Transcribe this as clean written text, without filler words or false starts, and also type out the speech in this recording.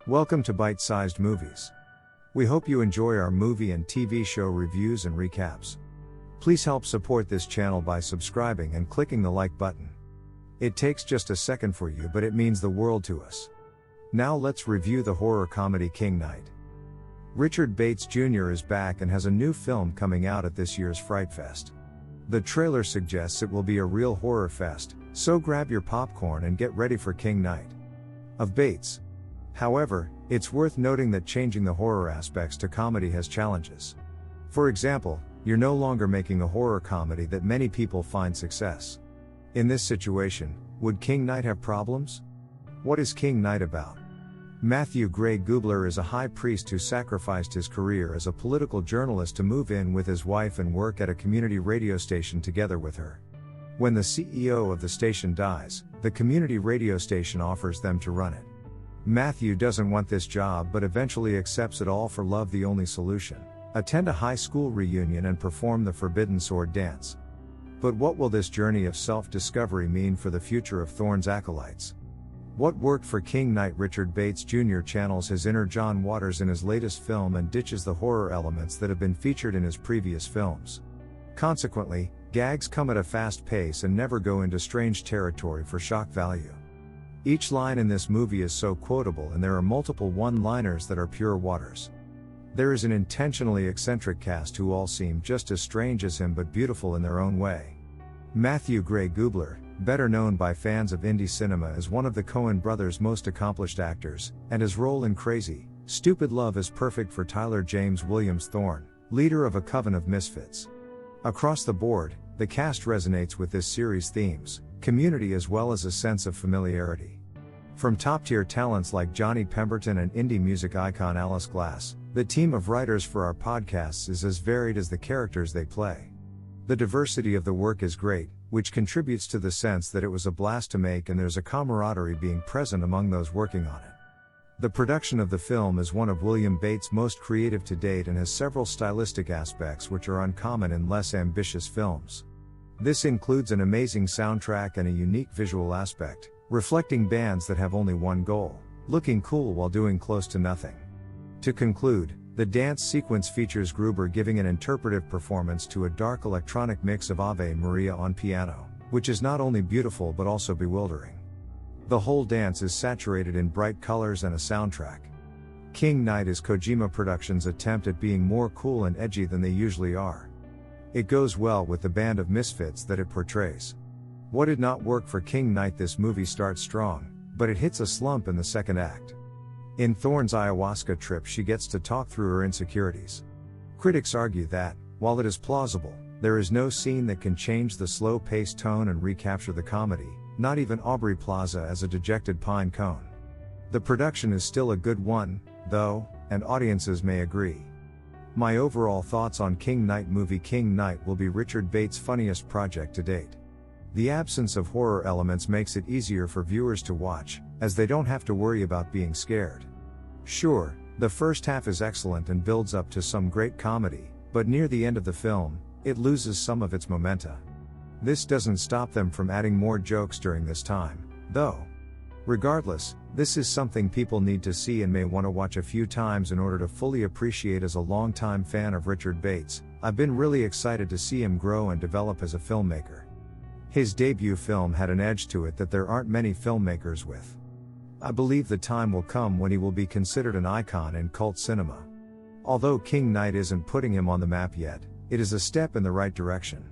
Welcome to Bite-Sized Movies. We hope you enjoy our movie and TV show reviews and recaps. Please help support this channel by subscribing and clicking the like button. It takes just a second for you, but it means the world to us. Now let's review the horror comedy King Knight. Richard Bates Jr. is back and has a new film coming out at this year's Fright Fest. The trailer suggests it will be a real horror fest, so grab your popcorn and get ready for King Knight of Bates. However, it's worth noting that changing the horror aspects to comedy has challenges. For example, you're no longer making a horror comedy that many people find success. In this situation, would King Knight have problems? What is King Knight about? Matthew Gray Gubler is a high priest who sacrificed his career as a political journalist to move in with his wife and work at a community radio station together with her. When the CEO of the station dies, the community radio station offers them to run it. Matthew doesn't want this job but eventually accepts it all for love, the only solution: attend a high school reunion and perform the Forbidden Sword dance. But what will this journey of self-discovery mean for the future of Thorne's acolytes? What worked for King Knight? Richard Bates Jr. channels his inner John Waters in his latest film and ditches the horror elements that have been featured in his previous films. Consequently, gags come at a fast pace and never go into strange territory for shock value. Each line in this movie is so quotable, and there are multiple one-liners that are pure Waters. There is an intentionally eccentric cast who all seem just as strange as him but beautiful in their own way. Matthew Gray Gubler, better known by fans of indie cinema as one of the Coen brothers' most accomplished actors, and his role in Crazy, Stupid Love is perfect for Tyler James Williams Thorne, leader of a coven of misfits. Across the board, the cast resonates with this series' themes, community as well as a sense of familiarity. From top-tier talents like Johnny Pemberton and indie music icon Alice Glass, the team of writers for our podcasts is as varied as the characters they play. The diversity of the work is great, which contributes to the sense that it was a blast to make, and there's a camaraderie being present among those working on it. The production of the film is one of William Bates' most creative to date and has several stylistic aspects which are uncommon in less ambitious films. This includes an amazing soundtrack and a unique visual aspect, reflecting bands that have only one goal: looking cool while doing close to nothing. To conclude, the dance sequence features Gruber giving an interpretive performance to a dark electronic mix of Ave Maria on piano, which is not only beautiful but also bewildering. The whole dance is saturated in bright colors and a soundtrack. King Knight is Kojima Productions' attempt at being more cool and edgy than they usually are. It goes well with the band of misfits that it portrays. What did not work for King Knight? This movie starts strong, but it hits a slump in the second act. In Thorne's ayahuasca trip, she gets to talk through her insecurities. Critics argue that, while it is plausible, there is no scene that can change the slow-paced tone and recapture the comedy, not even Aubrey Plaza as a dejected pine cone. The production is still a good one, though, and audiences may agree. My overall thoughts on King Knight movie: King Knight will be Richard Bates' funniest project to date. The absence of horror elements makes it easier for viewers to watch, as they don't have to worry about being scared. Sure, the first half is excellent and builds up to some great comedy, but near the end of the film, it loses some of its momentum. This doesn't stop them from adding more jokes during this time, though. Regardless, this is something people need to see and may want to watch a few times in order to fully appreciate. As a longtime fan of Richard Bates, I've been really excited to see him grow and develop as a filmmaker. His debut film had an edge to it that there aren't many filmmakers with. I believe the time will come when he will be considered an icon in cult cinema. Although King Knight isn't putting him on the map yet, it is a step in the right direction.